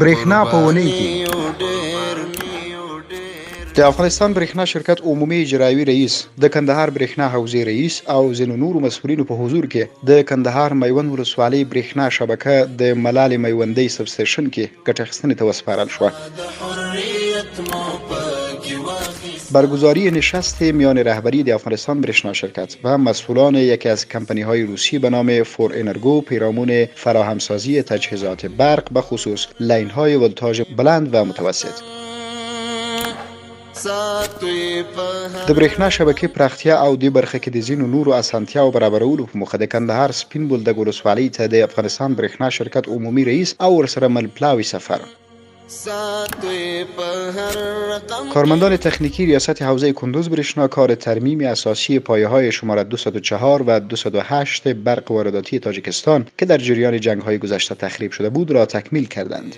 برېښنا په اونۍ کې د افغانستان برېښنا شرکت عمومي اجرایوي رئیس، د کندهار برېښنا حوزې رئیس او ځینو نورو مسؤلینو په حضور کې د کندهار میوند ولسوالۍ برېښنا شبکه د ملالۍ میوندۍ سب سټیشن کې ګټه اخیستنې ته وسپارل شوه. برگزاری نشست میان رهبری د افغانستان برېښنا شرکت و مسئولان یکی از کمپانی‌های روسی به نام فور انرگو پیرامون فراهمسازی تجهیزات برق به خصوص لاین‌های ولتاژ بلند و متوسط. د برېښنا شبکې پراختیا او د برخه کې د ځینو نورو اسانتیاو برابرولو په موخه د کندهار سپین بولدک ولسوالۍ ته د افغانستان برېښنا شرکت عمومي رئیس او ورسره ملپلاوي سفر. کارمندان تکنیکی ریاست حوزه کندوز برېښنا کار ترمیم اساسی پایه‌های شماره 204 و 208 برق وارداتی تاجیکستان که در جریان جنگ‌های گذشته تخریب شده بود را تکمیل کردند.